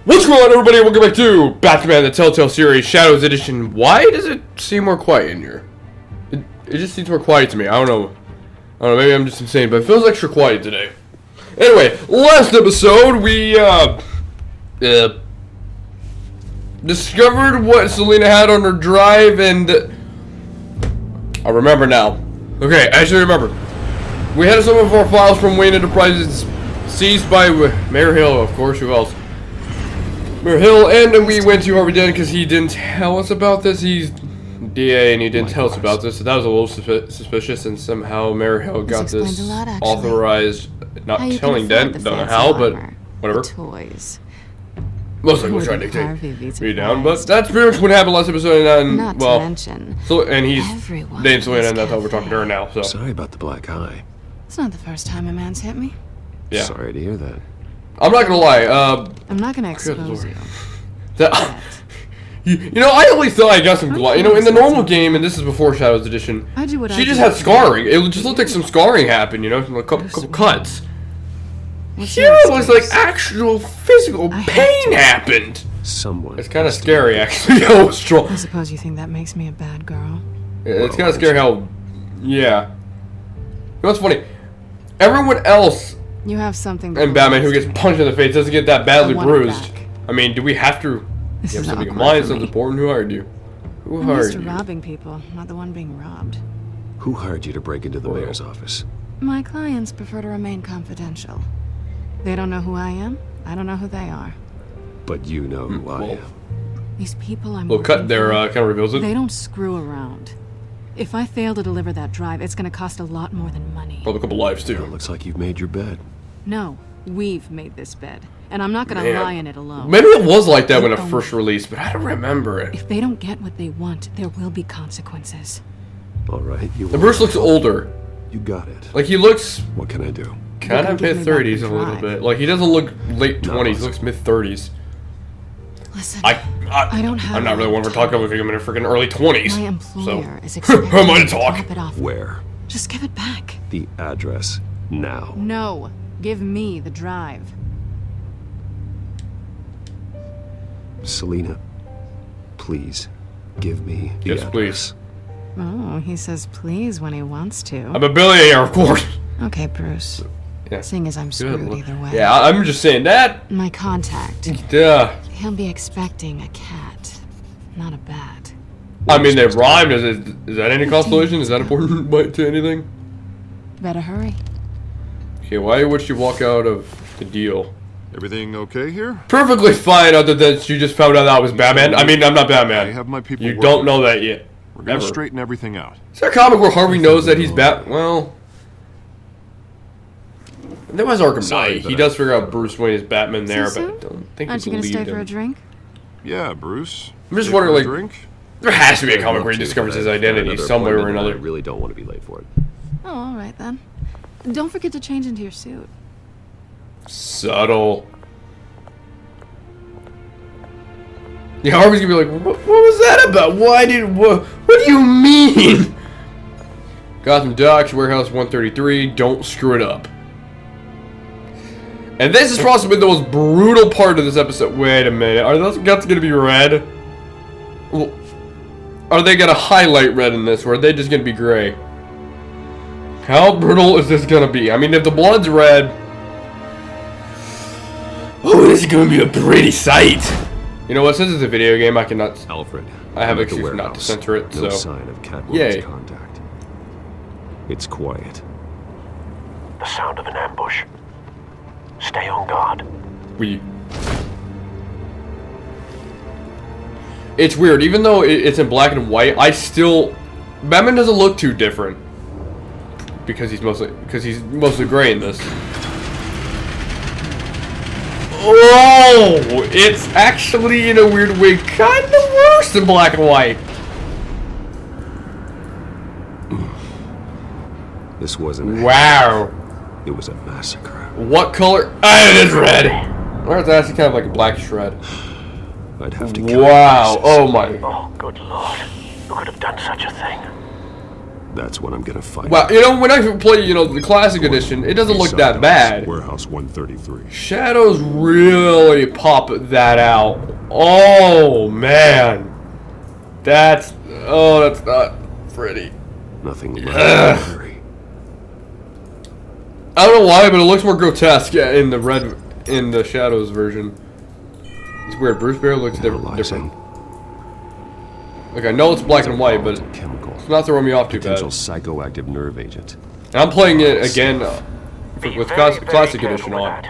What's going on, everybody? Welcome back to Batman the Telltale series, Shadows Edition. Why does it seem more quiet in here? It just seems more quiet to me. I don't know, maybe I'm just insane, but it feels extra quiet today. Anyway, last episode, we, discovered what Selena had on her drive, and I remember now. Okay, I actually remember. We had some of our files from Wayne Enterprises seized by Mayor Hill, of course. Who else? Mayor Hill, and then we went to Harvey Dent because he didn't tell us about this. He's DA, and he didn't tell us about this, so that was a little suspicious. And somehow Mayor Hill got this authorized, not telling Dent. Don't know how, but whatever. Toys. Most likely trying to take me down, but that's pretty much what happened last episode. And not well, to mention, so and he's dating Selena, and that's how we're talking to her now. So sorry about the black eye. It's not the first time a man's hit me. Yeah. Sorry to hear that. I'm not gonna lie. I'm not gonna expose you. You know, I only thought I got some. You know, in the normal game, and this is before Shadows Edition, she just had scarring. It just looked like some scarring happened. You know, from a couple cuts. Here it was like actual physical pain happened. Someone. It's kind of scary, actually. How strong. I suppose you think that makes me a bad girl. It's kind of scary how. Yeah. You know what's funny? Everyone else. You have something. And Batman, who gets punched in the face, doesn't get that badly bruised. I mean, do we have to? You have something in mind, something important. Who hired you? Who hired you? I'm used to robbing people, not the one being robbed. Who hired you to break into the mayor's office? My clients prefer to remain confidential. They don't know who I am. I don't know who they are. But you know who I am. These people I'm little cut there kind of reveals it. They don't screw around. If I fail to deliver that drive, it's going to cost a lot more than money. Probably a couple lives too. Well, looks like you've made your bed. No, we've made this bed, and I'm not going to lie in it alone. Maybe it was like that when it first released, but I don't remember it. If they don't get what they want, there will be consequences. All right, you. The Bruce looks older. You got it. Like he looks. What can I do? Kind of mid-30s a little bit. Like he doesn't look late 20s. He looks mid-30s. Listen, I don't have. I'm not really one for talking about him in a freaking early 20s. My employer is Who am I to talk? Drop it off. Where? Just give it back. The address now. No, give me the drive. Selena, please give me the yes, address. Please. Oh, he says please when he wants to. I'm a billionaire, of course. Okay, Bruce. Yeah. Seeing as I'm screwed either way. Yeah, I'm just saying that. My contact. Yeah. He'll be expecting a cat, not a bat. I mean, they rhymed. Is that any consolation? Is that important to anything? Better hurry. Okay, why would she walk out of the deal? Everything okay here? Perfectly fine, other than she just found out that I was Batman. I mean, I'm not Batman. I have my people you don't know that yet. We're gonna straighten everything out. Is there a comic where Harvey knows that he's Bat? Well, there was Arkham Knight. He does figure out Bruce Wayne is Batman there, but I don't think Aren't you gonna stay for a drink? Yeah, Bruce. I'm just wondering, like, drink? there has to be a comic where he discovers his identity somewhere or another. I really don't want to be late for it. Oh, all right then. Don't forget to change into your suit. Subtle. Yeah, Harvey's gonna be like, what was that about? What do you mean? Gotham Docks, Warehouse 133, don't screw it up. And this is possibly the most brutal part of this episode. Wait a minute, are those guts gonna be red? Well, are they gonna highlight red in this, or are they just gonna be gray? How brutal is this gonna be? I mean, if the blood's red... Oh, this is gonna be a pretty sight! You know what, since it's a video game, I cannot... Alfred, I have excuse not to censor it, so... No sign of Catwoman's yay. contact. It's quiet. The sound of an ambush. Stay on guard. It's weird, even though it's in black and white, I still... Batman doesn't look too different. Because he's mostly gray in this. Oh! It's actually, in a weird way, kind of worse than black and white. This wasn't Wow. It was a massacre. What color? Ah, it is red! Or it's actually kind of like a blackish red. I'd have to Wow. Oh my. Oh, good lord. Who could have done such a thing? That's what I'm gonna fight. Well, you know, when I play, you know, the classic edition, it doesn't look that bad. Warehouse 133. Shadows really pop that out. Oh man, that's not pretty. Nothing left. I don't know why, but it looks more grotesque in the Shadows version. It's weird. Bruce Bear looks different. Like I know it's black and white, but chemical. it's not throwing me off too bad. Potential psychoactive nerve agent. And I'm playing it again with classic edition on.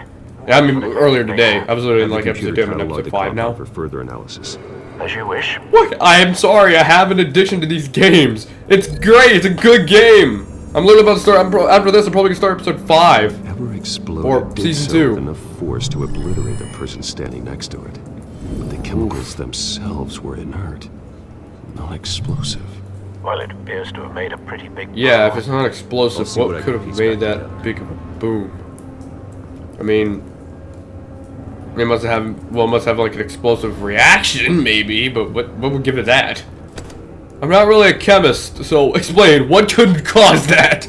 I mean, earlier today. I was literally in like episode 2 and episode 5 now. For further analysis. As you wish. What? I am sorry. I have an addiction to these games. It's great. It's a good game. I'm literally about to start. After this, I'm probably gonna start episode 5. Ever exploded Or did season so 2. with enough force to obliterate the person standing next to it. But the chemicals themselves were inert, not explosive. Well, it appears to have made a pretty big Yeah, if boom. it's not explosive, I'll see what what I could can have piece made back that together. big of a boom? I mean, it must have like an explosive reaction, maybe. But what would give it that? I'm not really a chemist, so explain what could cause that.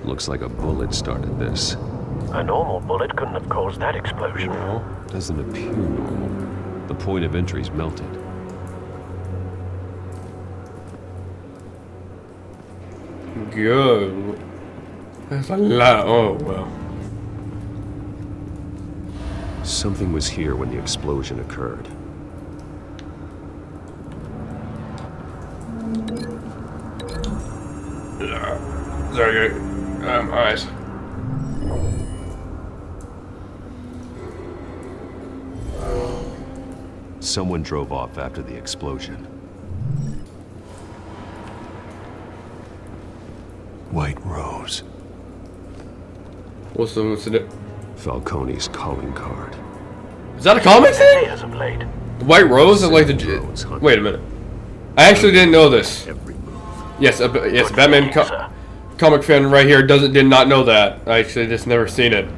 Looks like a bullet started this. A normal bullet couldn't have caused that explosion. Doesn't appear normal. The point of entry's melted. Good. That's a lot. Oh well. Something was here when the explosion occurred. Sorry. Alright. Someone drove off after the explosion. White Rose. What's the Falcone's calling card. Is that a comic thing? As of late. The White Rose? I like the. Rose hunting. Wait a minute. I actually didn't know this. Every move. Yes, yes, Batman comic fan right here did not know that. I actually just never seen it.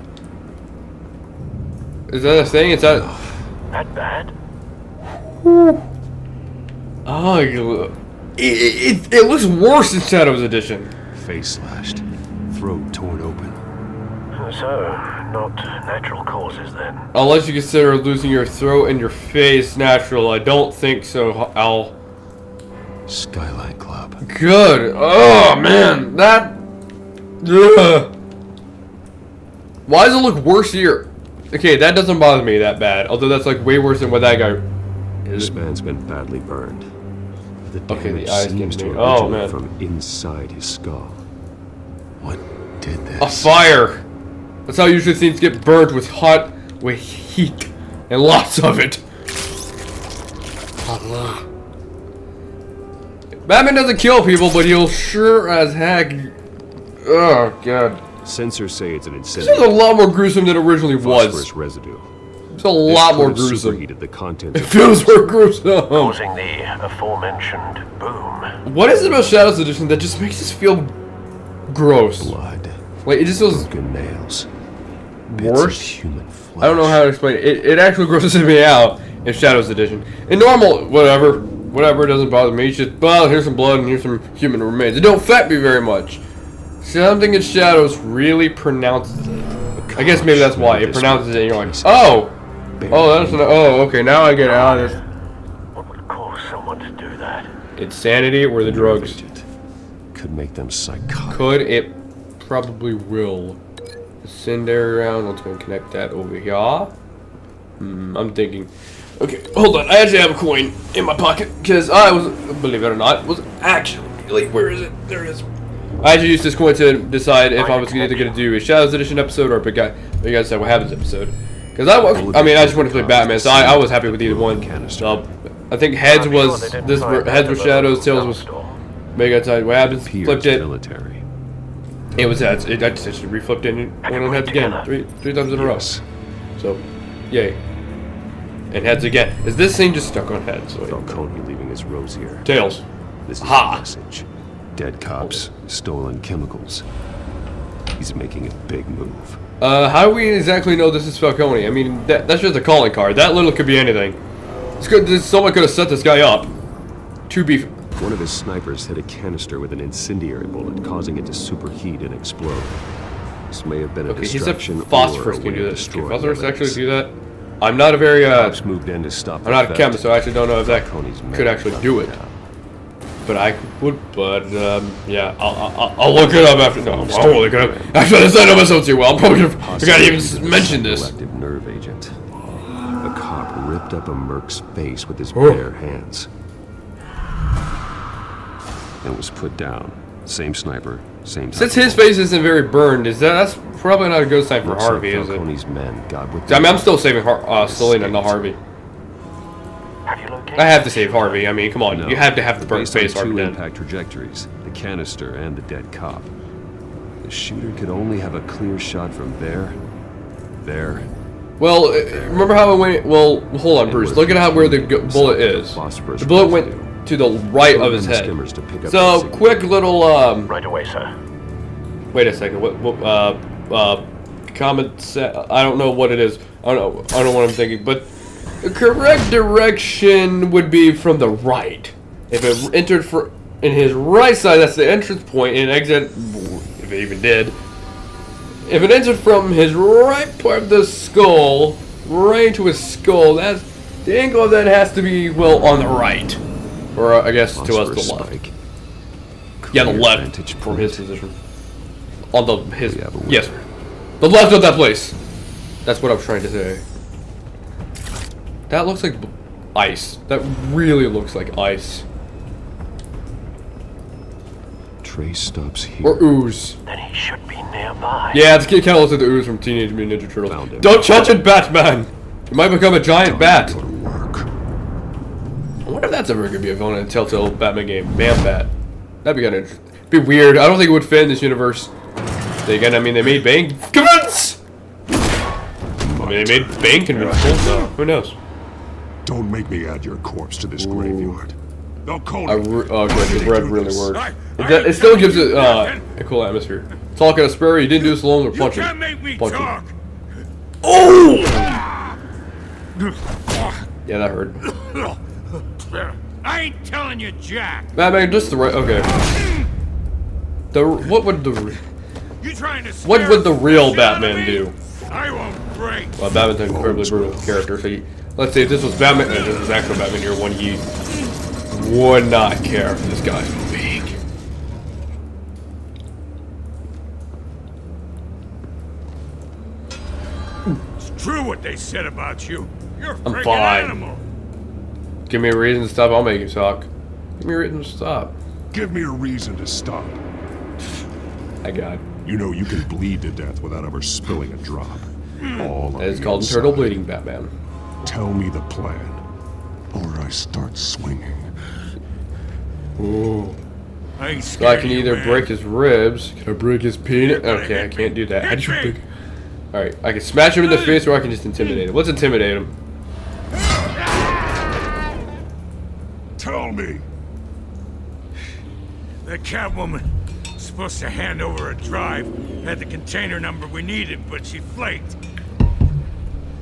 Is that a thing? Is that? That bad? Oh, it looks worse in Shadows Edition. Face slashed. Throat torn open. So, not natural causes then. Unless you consider losing your throat and your face natural, I don't think so, Al. Skyline Club. Good. Oh man, that. Ugh. Why does it look worse here? Okay, that doesn't bother me that bad. Although that's like way worse than what that guy. This man's been badly burned. The Okay, the damage eyes seems get to me. Oh, originate man. from inside his skull. What did this? A fire. That's how usually things get burnt with heat, and lots of it. Batman doesn't kill people, but he'll sure as heck. Oh god, Sensors say it's an this is incendiary. a lot more gruesome than it originally Phosphorus was. residue. It's a lot more Could have gruesome. superheated the contents It of feels more gruesome. Causing the aforementioned boom. What is it about Shadows Edition that just makes us feel gross? blood, Like it just feels broken nails, bits of worse. human flesh. I don't know how to explain it. It actually grosses me out in Shadows Edition. In normal, whatever, it doesn't bother me. It's just, well, here's some blood and here's some human remains. It don't affect me very much. Something in Shadows really pronounces it. I guess maybe that's why it pronounces it. And you're like, oh, that's an, oh, okay. Now I get it out of this. What would cause someone to do that? Insanity or the drugs. Agent. Could make them psychotic. Could it? Probably will. Send it around. Let's go and connect that over here. I'm thinking. Okay, hold on. I actually have a coin in my pocket because I was, believe it or not, was actually. Where is it? There it is. I actually used this coin to decide if I was either going to do a Shadows Edition episode or a Big Guy Said What Happens episode. Because I mean, I just wanted to play Batman, so I was happy with either one. I think Heads was Heads was Shadows, Tails was Big Guy Said What Happens. Flipped it. Military. It was Heads. I just reflipped it and went on Heads again, three times in a row. Yes. So, yay. And Heads again. Is this thing just stuck on Heads? So Falcone leaving his rose here. Tails. This is Ha! the message. Dead cops, stolen chemicals. He's making a big move. How do we exactly know this is Falcone? I mean, that's just a calling card. That little could be anything. It's good. Someone could have set this guy up. To be. One of his snipers hit a canister with an incendiary bullet, causing it to superheat and explode. This may have been a distraction. He said phosphorus can do that. Can phosphorus actually do that? I'm not a very moved in to stop I'm not a chemist, so I actually don't know if that could actually do it. Now. But I would. But yeah, I'll look it up after. No, I'll look it up after this. I know myself too well. I'm probably gonna forgot to even mention this. Selective nerve agent. A cop ripped up a merc's face with his bare hands. And was put down. Same sniper, same. Since his face isn't very burned, that's probably not a good sign for Harvey, is it? Falcone's men got what I mean, I'm still saving Selena, not Harvey. Have you located? I have to save Harvey. I mean, come on, No. you have to have the burnt Based on face, Harvey. two Then. impact trajectories, the canister and the dead cop. The shooter could only have a clear shot from there. Well, remember how it went? Well, hold on, Bruce. Look at where the bullet is. Phosphorus The bullet residue. went to the right of his head. Skimmers to pick up So, the quick little Right away, sir. Wait a second. Comment. I don't know what it is. I don't know what I'm thinking. But the correct direction would be from the right. If it entered in his right side, that's the entrance point, and exit. If it even did. If it entered from his right part of the skull, right into his skull, that's the angle of that has to be on the right, or I guess to us the left. spike. Yeah, the Clear left vantage from point. his position. On the his We have a winner. yes, the left of that place. That's what I'm trying to say. That looks like ice. That really looks like ice Trace stops here. or ooze. Then he should be nearby. Yeah, this kid kind of looks like the ooze from Teenage Mutant Ninja Turtles. Found him. Don't touch it, Batman. You might become a giant bat. Go to work. I wonder if that's ever gonna be a villain in a Telltale Batman game. Man Bat. That'd be kind of interesting. Be weird. I don't think it would fit in this universe. Then again, I mean, they made Bane convince. I mean, they made Bane convincible, so who knows? Don't make me add your corpse to this graveyard. Falcone. Oh, good. The red really works. It still gives it a cool atmosphere. Talk at a spur. You didn't do this alone or punch him. Make me Punch him. talk. Oh! Yeah, that hurt. I ain't telling you, Jack. Batman, just the right. Okay. What would the You trying to what would the scare real the shit out of Batman me? do? I won't break. Well, Batman's an incredibly brutal character, so let's say if this was Batman, this was actual Batman year one, he would not care if this guy's weak. It's true what they said about you. You're a I'm freaking fine. animal. Give me a reason to stop, I'll make you talk. Give me a reason to stop. Give me a reason to stop. I got it. You know you can bleed to death without ever spilling a drop. All on It's the called inside. Turtle Bleeding Batman. Tell me the plan, or I start swinging. Ooh. I ain't So I scared can of you, either man. break his ribs. Can I break his peanut? Okay, I can't do that. How do you break? Alright, I can smash him in the face or I can just intimidate him. Let's intimidate him. Tell me. The Catwoman was supposed to hand over a drive, had the container number we needed, but she flaked.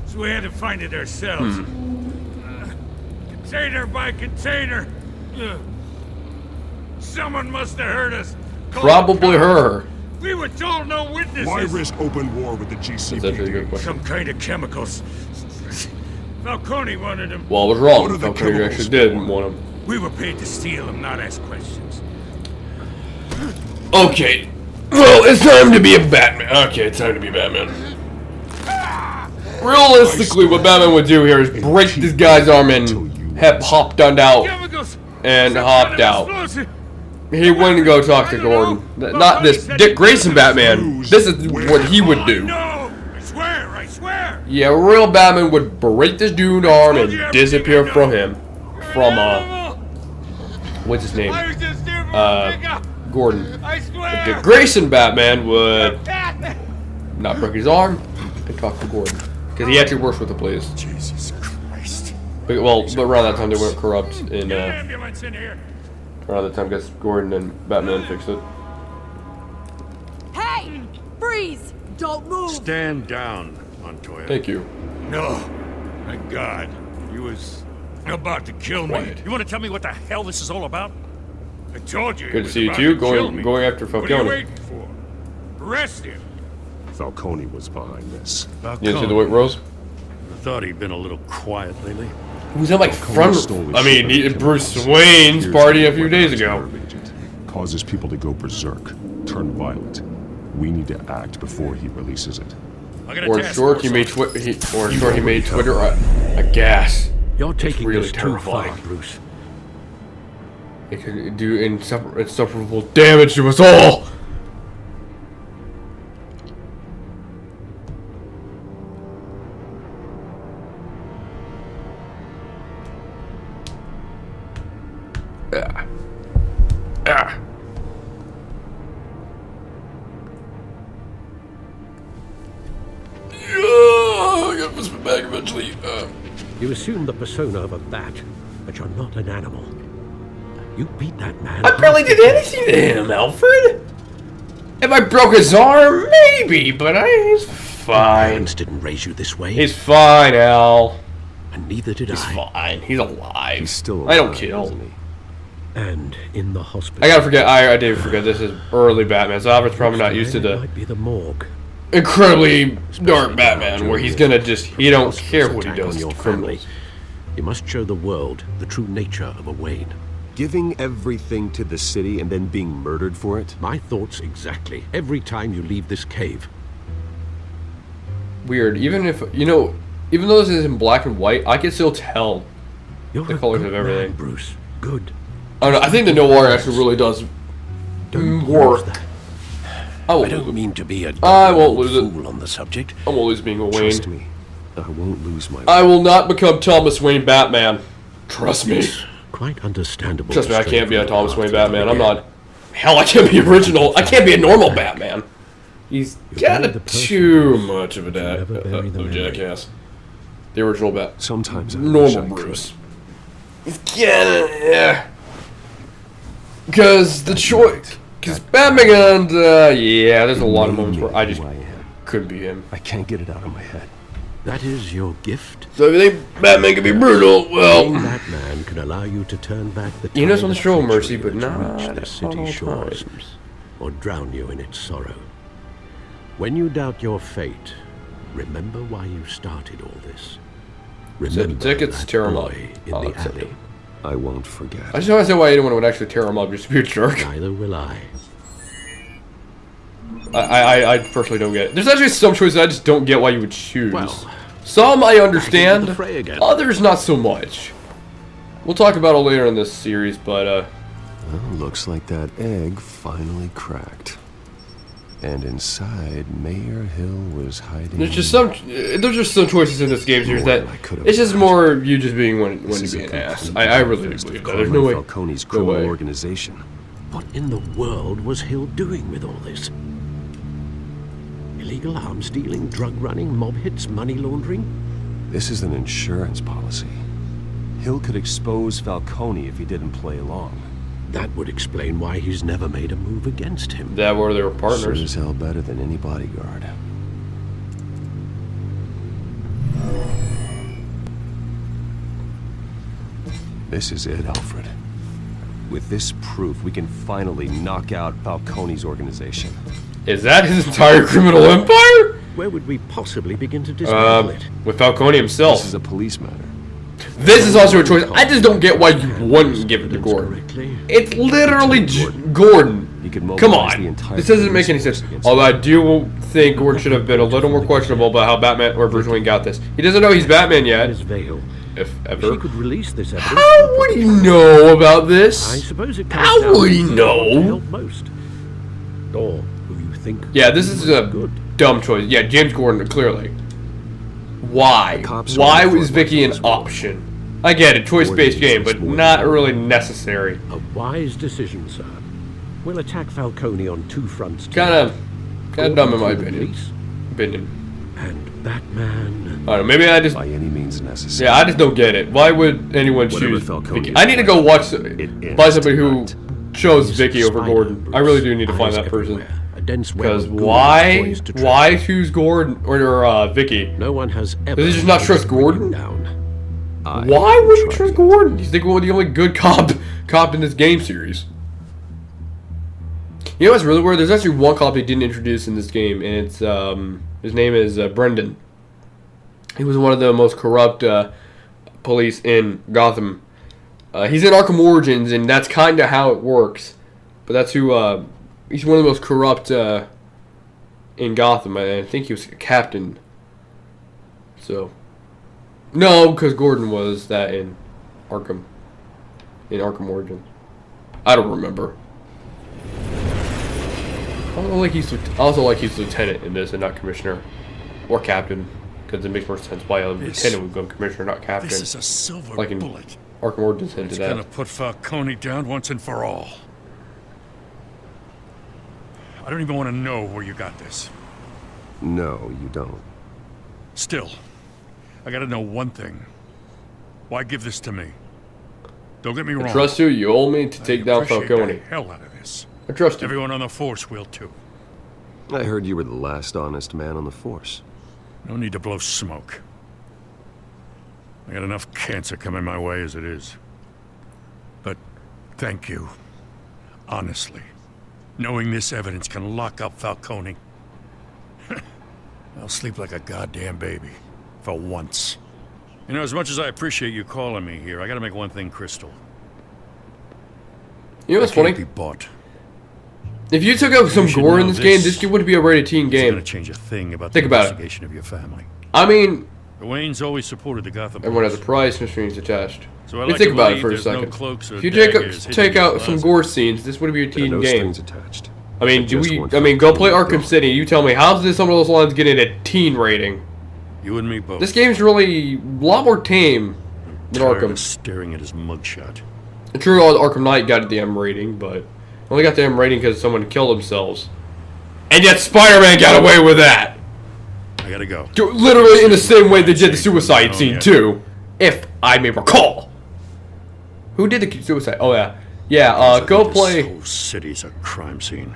So we had to find it ourselves. Container by container. Someone must have heard us. Call Probably the cops. her. We were told no witnesses. Why risk open war with the That's actually a good GCPD? question. Some kind of chemicals. Falcone wanted them. Well, I was What wrong. are the Falcone chemicals actually did for? want him. We were paid to steal them, not ask questions. Okay. Well, it's time to be a Batman. Okay, it's time to be Batman. Realistically, what Batman would do here is break this guy's arm and hopped on out. Chemicals. And Some hopped kind of out. explosive. He wouldn't go talk to Gordon. Not this Dick Grayson Batman. This is what he would do. No, I swear, I swear. Yeah, real Batman would break this dude's arm and disappear from him. From, what's his name? I was just here for Uh, a pickup. Gordon. I swear. Dick Grayson Batman would Batman. not break his arm and talk to Gordon. Because he actually works with the police. Jesus Christ. But around that time they went corrupt in, Get an ambulance in here. around that time I guess Gordon and Batman fixed it. Hey! Freeze! don't move! Stand down, Montoya. Thank you. No. Thank God. He was about to kill me. Quiet. You want to tell me what the hell this is all about? I told you. he Good to was see you about too. to kill me. Going after What are you Falcone. waiting for? Arrest him. Falcone was behind this. You didn't see the white rose? I thought he'd been a little quiet lately. He was at like front. Stole I his mean, shipment, Bruce killed Wayne's years party a ago few when days I was ago. nerve agent. Causes people to go berserk, turn violent. We need to act before he releases it. I got a Or task short, he force made on it. he made Twitter a gas. You're taking really this too far, terrifying. Bruce. It could do insufferable damage to us all. Ah. Ah. I gotta miss my bag eventually. You assume the persona of a bat, but you're not an animal. You beat that man. I barely did anything to him, Alfred. If I broke his arm, maybe, but he's fine. Hands didn't raise you this way. He's fine, Al. And neither did He's I. fine. He's alive. He's still alive, I don't kill. isn't he? And in the hospital. I gotta forget. I did forget. This is early Batman, so Alfred's probably not used to It the might be the morgue. incredibly dark Batman, where he's gonna he don't care what he Attack on does your to family. criminals. You must show the world the true nature of a Wayne. Giving everything to the city and then being murdered for it? My thoughts exactly. Every time you leave this cave. Weird. Even if even though this is in black and white, I can still tell You're the a colors good of everything. man, Bruce. Good. I don't know. I think the noir actually really does Don't work. lose that. I I won't don't lose it. mean to be a I won't lose it. fool on the subject. I'm always being a Wayne. Trust me, I won't lose my I will not become Thomas Wayne Batman. Trust me. Quite understandable. Trust me, I can't be a Thomas Wayne Straight from the Batman. I'm beginning. not. Hell, I can't be original. I can't be a normal Batman. He's buried got the person too much of a never bury the memory. jackass. The original Bat. Sometimes I wish I Normal could. Bruce. He's yeah. Because the choice. Because Batman and yeah, there's a lot of moments where I just Who I am. couldn't be him. I can't get it out of my head. That is your gift. So if you think Batman can be brutal, Being well, Batman can allow you to turn back the you know, tide on the of show treachery mercy, but that's not reached the at city all shores, times. or drown you in its sorrow. When you doubt your fate, remember why you started all this. Remember tickets, that tear 'em up. boy in I'll the accept alley. it. I won't forget. I just don't understand why anyone would actually tear him up just to be a jerk. Neither will I. I personally don't get it. There's actually some choices I just don't get why you would choose. Well, some I into understand, the fray again. others not so much. We'll talk about it later in this series, but Well, looks like that egg finally cracked. And inside, Mayor Hill was hiding. there's just some choices in this game series More that than I could've it's just imagined. more you just being when This to is be a an ass. complete I really do manifest believe of that. There's no way. Falcone's No criminal way. organization. What in the world was Hill doing with all this? Illegal arms dealing, drug running, mob hits, money laundering? This is an insurance policy. Hill could expose Falcone if he didn't play along. That would explain why he's never made a move against him. That were their Sure partners. as hell better than any bodyguard. This is it, Alfred. With this proof, we can finally knock out Falcone's organization. Is that his entire criminal empire? Where would we possibly begin to dismantle it? With Falcone himself. This is a police matter. This is also a choice. I just don't get why you wouldn't give it to Gordon. Correctly. It's literally Gordon. He could Come mobilize the on. entire This doesn't make any police sense. force against Although I do think Gordon should have been a little more questionable about how Batman or Bruce Wayne got this. He doesn't know he's Batman yet, His veil. if If he ever. could release this evidence, How would he know about I this? suppose it comes How down would he to know? what help most. Or who you think Yeah, this is a good. dumb choice. Yeah, James Gordon, clearly. Why? Cops are Why on the was front Vicky an lines as well. option? I get it, choice-based game, but More than not one. really necessary. A wise decision, sir. We'll attack Falcone on two fronts. Kind of dumb in my Gordon opinion. police And Batman. I don't know, maybe I just... By any means necessary. Yeah, I just don't get it. Why would anyone Whatever choose Falcone Vicky? is I need to go like, watch it by ends somebody who tonight. chose He's Vicky over Spider, Gordon. I Bruce. really do need to find Eyes that person. everywhere. A dense web Because of ghouls why? poised to trap Why you. choose Gordon or Vicky? No one has ever. Does he just not trust bring you Gordon? down. Why would you trust Gordon? He's the only good cop in this game series. You know what's really weird? There's actually one cop they didn't introduce in this game, and it's his name is Brendan. He was one of the most corrupt police in Gotham. He's in Arkham Origins, and that's kind of how it works. But that's who. He's one of the most corrupt in Gotham. I think he was a captain. So, no, because Gordon was that in Arkham. In Arkham Origins. I don't remember. I also like he's lieutenant in this and not commissioner or captain, because it makes more sense why a lieutenant would become commissioner, not captain. This is a silver like in bullet. Arkham Origins into It's that. gonna put Falcone down once and for all. I don't even want to know where you got this. No, you don't. Still, I gotta know one thing. Why give this to me? Don't get me wrong. I trust you. You owe me to take down appreciate Falcone. the hell out of this. I trust you. Everyone on the force will too. I heard you were the last honest man on the force. No need to blow smoke. I got enough cancer coming my way as it is. But thank you. Honestly. Knowing this evidence can lock up Falcone. I'll sleep like a goddamn baby. For once. You know, as much as I appreciate you calling me here, I gotta make one thing crystal. You know what's I can't funny? be bought. If you took out some You should gore in know this game, this this would be a rated teen It's gonna game. change a thing about Think the about it. investigation of your family. I mean, The Waynes always supported the Gotham everyone has a Police. price and strings attached. So I You like think to about it believe for a there's no second. cloaks or If you daggers hidden take in out the some closet. gore scenes, this would be a There are teen no game. strings attached. I mean, Just one go play Falcone Arkham go. City. You tell me, how's this some of those lines getting a teen rating? You and me both. This game's really a lot more tame than Tired Arkham. of staring at his mugshot. True, Arkham Knight got the M rating, but only got the M rating because someone killed themselves. And yet Spider-Man got away with that! I gotta go. Literally in the same way they did the suicide scene too, if I may recall. Who did the suicide? Oh yeah. Yeah, go play... This whole city's a crime scene.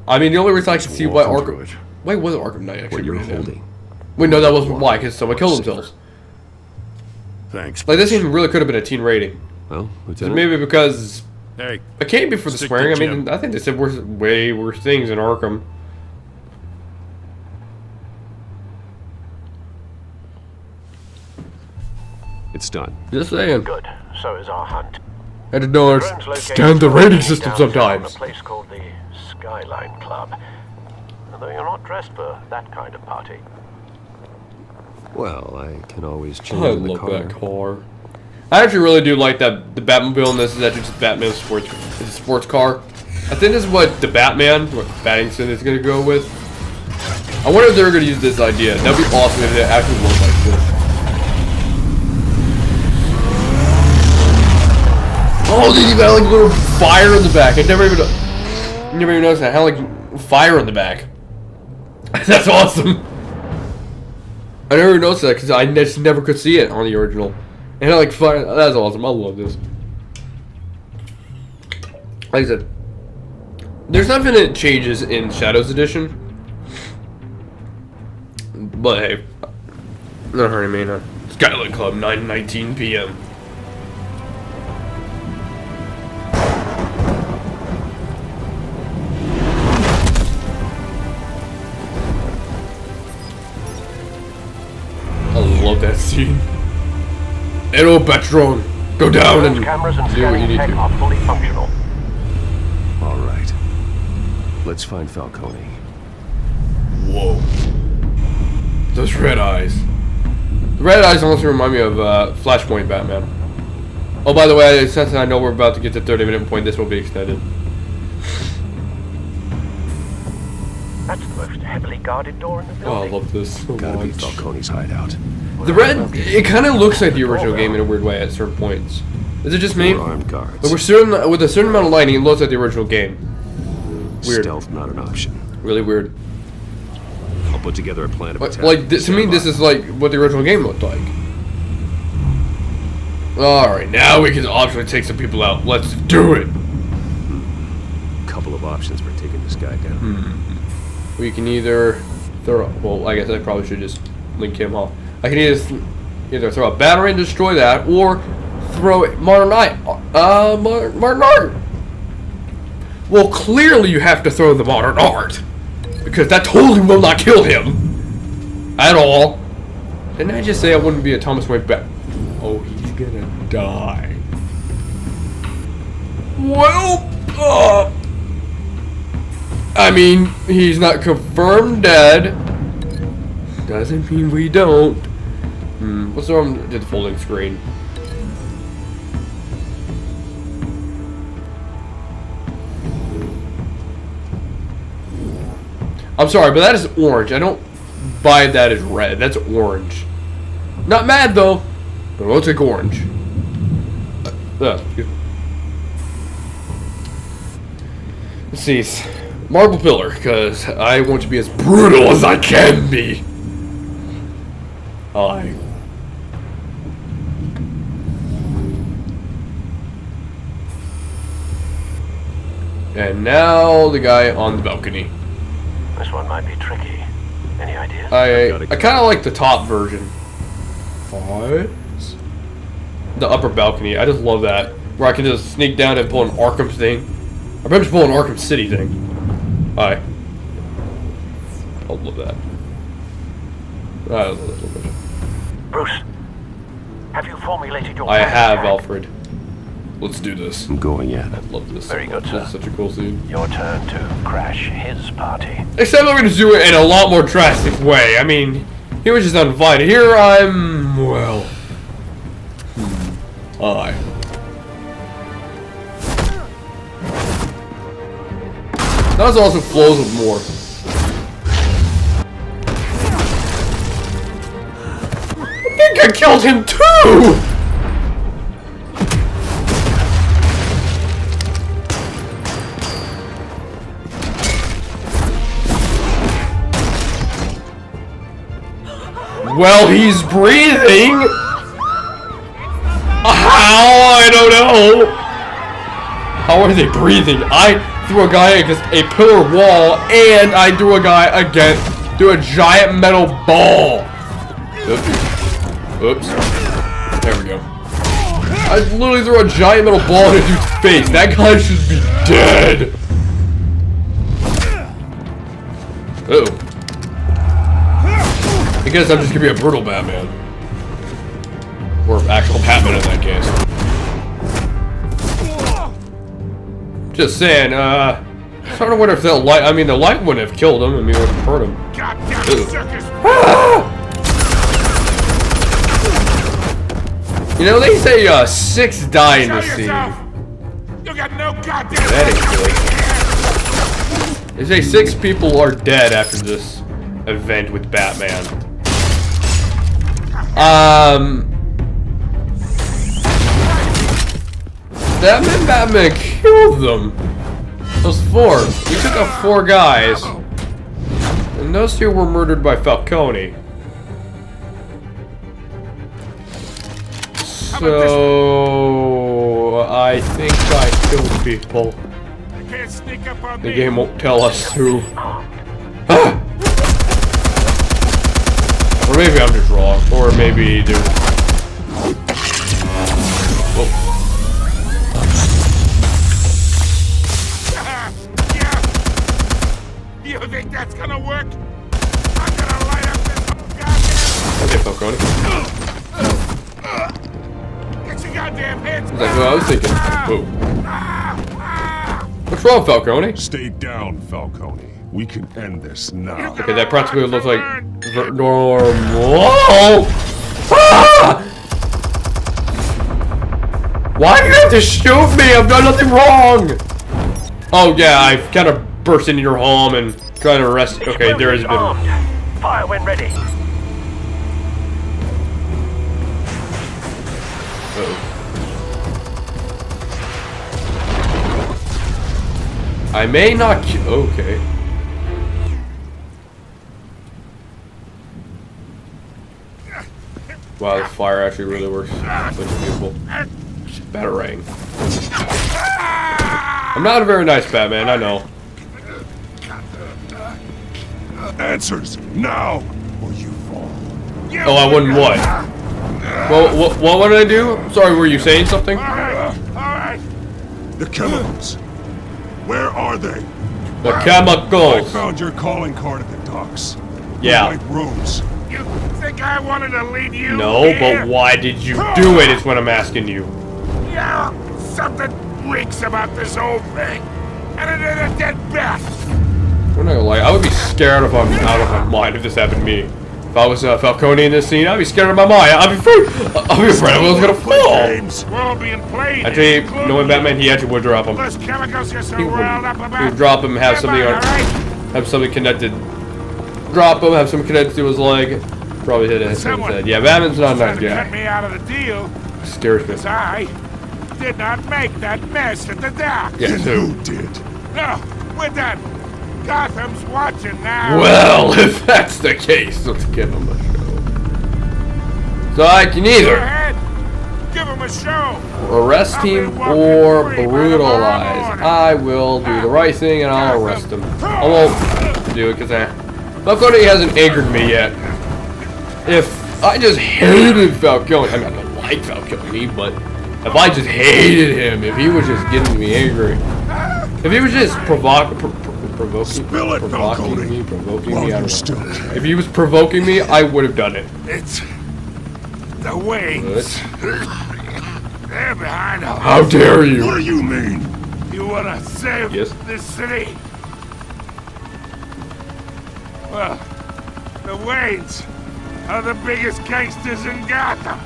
I mean, the only reason I can see why Walking through Arkham... it. Wait, was it Arkham Knight actually? What you're rated M? holding. Wait, no, that wasn't why, because someone killed themselves. Thanks. Like, this game really could have been a teen rating. Well, So Lieutenant, maybe because... Hey, It can't be for the Stick to swearing. I mean, Jim. I think they said way worse things in Arkham. it's done. Just saying. Good. So is our hunt. I didn't know Drone's I stand the located rating down system on sometimes. A place called the Skyline Club. Although you're not dressed for that kind of party. Well, I can always change I in the love car. that car. I actually really do like that the Batmobile in this is actually just Batman's sports. It's a sports car. I think this is what the Batman, what Battington is gonna go with. I wonder if they're gonna use this idea. That'd be awesome if it actually looked like this. Oh, dude, you got like a little fire in the back. I never even noticed that. I had like fire in the back. That's awesome. I never noticed that because I just never could see it on the original. And I like fire. That's awesome. I love this. Like I said, there's not been any changes in Shadows Edition. But hey, not hurting me. No. Skyline Club, 9:19 p.m. I love that scene. Hello, Patron. Go down Drone's and cameras and do what you scanning need tech to. are fully functional. All right. Let's find Falcone. Whoa. Those red eyes. The red eyes almost remind me of Flashpoint Batman. Oh, by the way, since I know we're about to get to 30-minute point, this will be extended. That's the most heavily guarded door in the Oh, I building. love this so Gotta be much. Falcone's hideout. The red, it kind of looks like the original game in a weird way at certain points. Is it just me? 4 armed guards. But with a certain amount of lighting, it looks like the original game. Weird. Stealth not an option. Really weird. I'll put together a plan of attack. Like, to me, this is like what the original game looked like. Alright, now we can optionally take some people out. Let's do it! Couple of options for taking this guy down. We can either throw. Well, I guess I probably should just link him off. I can either throw a battery and destroy that, or throw it Martin Art. Well, clearly you have to throw the Modern Art, because that totally will not kill him at all. Didn't I just say I wouldn't be a Thomas Wayne bat? Oh, he's gonna die. Well, I mean, he's not confirmed dead. Doesn't mean we don't. Let's throw him to the folding screen. I'm sorry, but that is orange. I don't buy that as red. That's orange. Not mad though, but it looks like orange. Let's see. Marble pillar, because I want to be as brutal as I can be. And now the guy on the balcony. This one might be tricky. Any ideas? I kind of like the top version. The upper balcony. I just love that. Where I can just sneak down and pull an Arkham thing. I remember just pulling an Arkham City thing. I love that. I love that so much. Bruce, have you formulated your I plan have, yet? Alfred. Let's do this. I'm going in. I love this. Very good, This is sir. such a cool scene. Your turn to crash his party. Except I'm going to do it in a lot more drastic way. I mean, he was just uninvited. Here I'm, well... That also flows with more. I think I killed him too! Well, he's breathing! How? I don't know! How are they breathing? I threw a guy against a pillar wall, and I threw a guy through a giant metal ball! Oops. There we go. I literally threw a giant metal ball in a dude's face. That guy should be dead! Uh-oh. I guess I'm just gonna be a brutal Batman. Or actual Batman in that case. Just saying, I don't know what if the light, I mean the light wouldn't have killed him, I mean it would have hurt him. Goddamn circus! You know, they say 6 die in the Show scene. yourself! You got no goddamn. That ain't good. They say 6 people are dead after this event with Batman. That meant Batman killed them. Those 4. We took out 4 guys. And those 2 were murdered by Falcone. So I think I killed people. You can't sneak up on The me. game won't tell us who. Or maybe I'm just wrong. Or maybe there's... Whoa. Yeah. You think that's gonna work? I'm gonna light up this goddamn. Okay, Falcone. Get your goddamn hands. That's what I was thinking. Whoa. What's wrong, Falcone? Stay down, Falcone. We can end this now. Okay, that practically looks like normal. Ah! Why do you have to shoot me? I've done nothing wrong. Oh yeah, I've kind of burst into your home and tried to arrest. Okay, there is a bit of... Fire when ready. Uh-oh. I may not. Okay. Wow, this fire actually really works. Such a beautiful batarang. I'm not a very nice Batman, I know. Answers now, or you fall. Oh, I wouldn't what? Well, what did I do? Sorry, were you saying something? Alright. The chemicals. Where are they? The I chemicals. found your calling card at the docks. Yeah. The white rose. You think I wanted to lead you No, here? but why did you do it? Is what I'm asking you. Yeah, something reeks about this whole thing. And it is a dead bat. I'm not gonna lie, I would be scared if I'm out of my mind if this happened to me. If I was Falcone in this scene, I'd be scared of my mind. I'd be afraid I was gonna fall. Games. We're all being played. Actually, knowing Batman, he actually would drop him. Those chemicals you're so He would, riled up about. he would drop him, have something on, have something connected. Drop him, have something connected to his leg. Probably hit his head. Yeah, Batman's not a nice Cut guy. me out of the deal. Scares me. Because I did not make that mess at the dock. Yeah, Who too. did? No, we're done. Gotham's watching now. Well, if that's the case, let's give him a show. So I can Go either ahead. Give him a show. arrest him or brutalize. I will do the right thing and I'll arrest him. I won't do it because Falcone hasn't angered me yet. If I just hated Falcone, I mean, I don't like Falcone, but if I just hated him, if he was just getting me angry, if he was just provoking me, I don't know. If he was provoking me, I would have done it. It's the wings. They're behind us. How dare you? What do you mean? You wanna save Yes. this city? Well, the Waynes are the biggest gangsters in Gotham.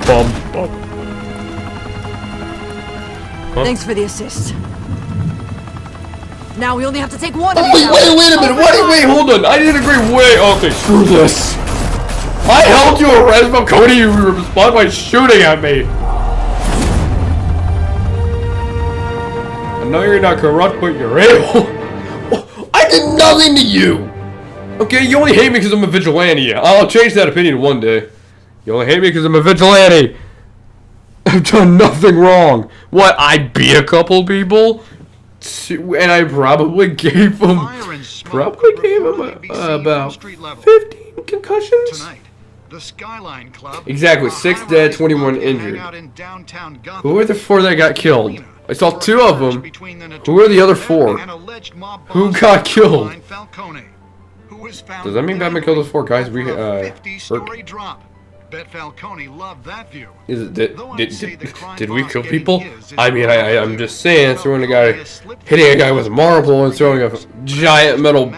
Bum, bum. Huh? Thanks for the assist. Now we only have to take one. Oh, wait a minute. Wait, hold on. I didn't agree. Okay, screw this. I helped you arrest Falcone. You respond by shooting at me. I know you're not corrupt, but you're able. I did nothing to you. Okay, you only hate me because I'm a vigilante. I'll change that opinion one day. You only hate me because I'm a vigilante. I've done nothing wrong. What, I beat a couple people? And I probably gave them about 15 concussions? Tonight, the Skyline Club. Exactly, 6 dead, 21 injured. Who were the 4 that got killed? I saw 2 of them. Who were the other 4? Who got killed? Does that mean Batman killed those 4 guys? We Bet Falcone loved that view. Did we kill people? I mean, I'm just saying, throwing a guy, hitting a guy with a marble and throwing a giant metal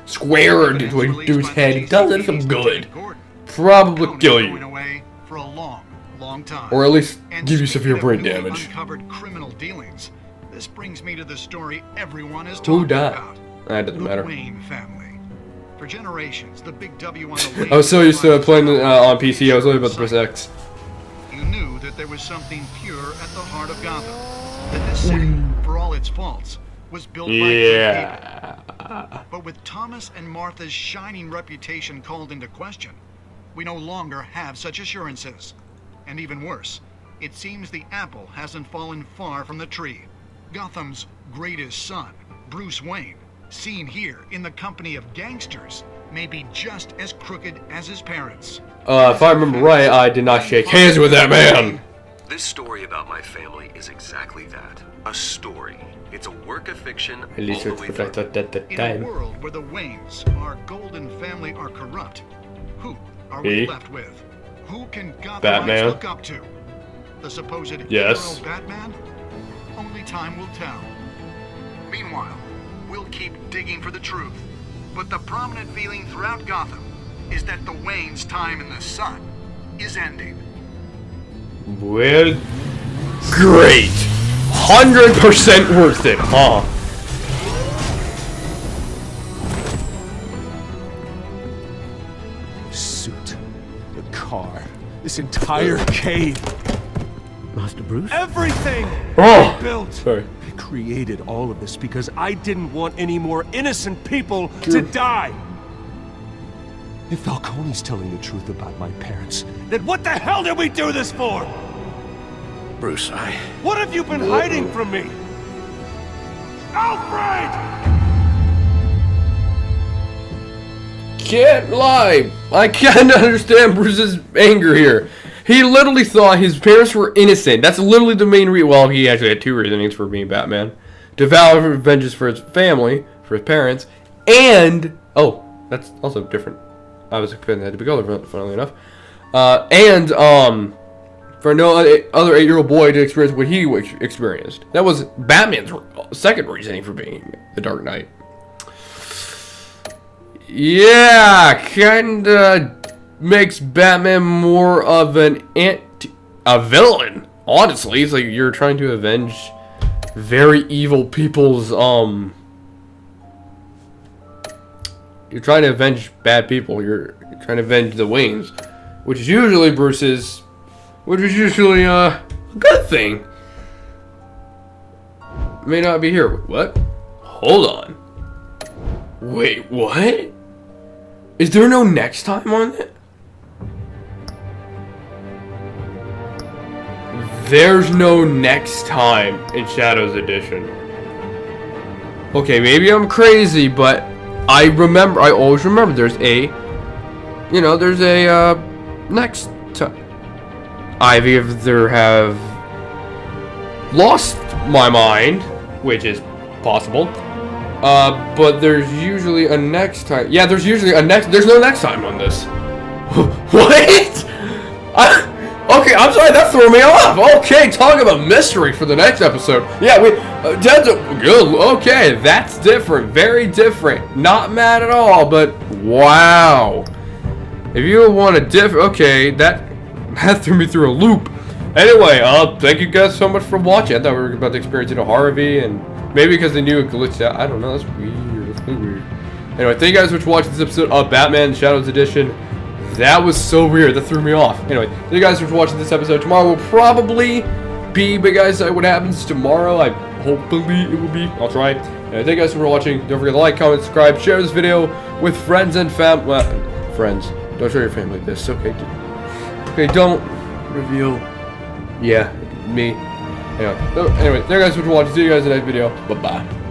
square into a dude's head doesn't feel good. Probably kill you. Or at least give you severe brain damage. This brings me to the story everyone is Who talking died? about. That doesn't matter. The Wayne family. For generations, the big W on the I was so used to playing on PC, I was only about to press X. You knew that there was something pure at the heart of Gotham. That this city, for all its faults, was built by good people. But with Thomas and Martha's shining reputation called into question, we no longer have such assurances. And even worse, it seems the apple hasn't fallen far from the tree. Gotham's greatest son, Bruce Wayne, seen here in the company of gangsters, may be just as crooked as his parents. If I remember right, I did not shake hands with that man. This story about my family is exactly that. A story. It's a work of fiction. At least it's what I thought at the In a time. world where the Waynes, our golden family, are corrupt, who are we left with? Who can Gothamites Batman. look up to? The supposed Yes. hero Batman? Only time will tell. Meanwhile, we'll keep digging for the truth. But the prominent feeling throughout Gotham is that the Wayne's time in the sun is ending. Well, great. 100% worth it, huh? Suit, the car, this entire cave, Master Bruce? everything Oh, built. sorry. I created all of this because I didn't want any more innocent people to die. If Falcone's telling the truth about my parents, Then what the hell did we do this for? Bruce, What have you been hiding from me? Alfred! Can't lie. I can't understand Bruce's anger here. He literally thought his parents were innocent. That's literally the main reason. Well, he actually had two reasons for being Batman: to vow vengeance for his family, for his parents, and that's also different. I was expecting that to be colored, funnily enough. For no other 8-year-old boy to experience what he experienced. That was Batman's second reasoning for being the Dark Knight. Yeah, kinda makes Batman more of a villain. Honestly, it's like you're trying to avenge very evil people's You're trying to avenge bad people. You're trying to avenge the Waynes, which is usually Bruce's, which is usually a good thing. May not be here. What? Hold on. Wait, what? Is there no next time on it? There's no next time in Shadows Edition. Okay, maybe I'm crazy, but I always remember there's a next time. I either have lost my mind, which is possible, but there's usually a next time. Yeah, there's no next time on this. What? Okay, I'm sorry, that threw me off. Okay, talk about mystery for the next episode. Yeah, that's good. Okay, that's different, very different. Not mad at all, but wow. If you want a okay, that threw me through a loop. Anyway, thank you guys so much for watching. I thought we were about to experience it in a Harvey, and maybe because they knew it glitched out. I don't know, that's weird. That's really weird. Anyway, thank you guys so much for watching this episode of Batman Shadows Edition. That was so weird. That threw me off. Anyway, thank you guys for watching this episode. Tomorrow will probably be, but guys, what happens tomorrow? Hopefully it will be. I'll try. Anyway, thank you guys for watching. Don't forget to like, comment, subscribe, share this video with friends and friends. Don't show your family this. Okay. Okay, don't reveal. Yeah, me. Anyway, thank you guys for watching. See you guys in the next video. Bye bye.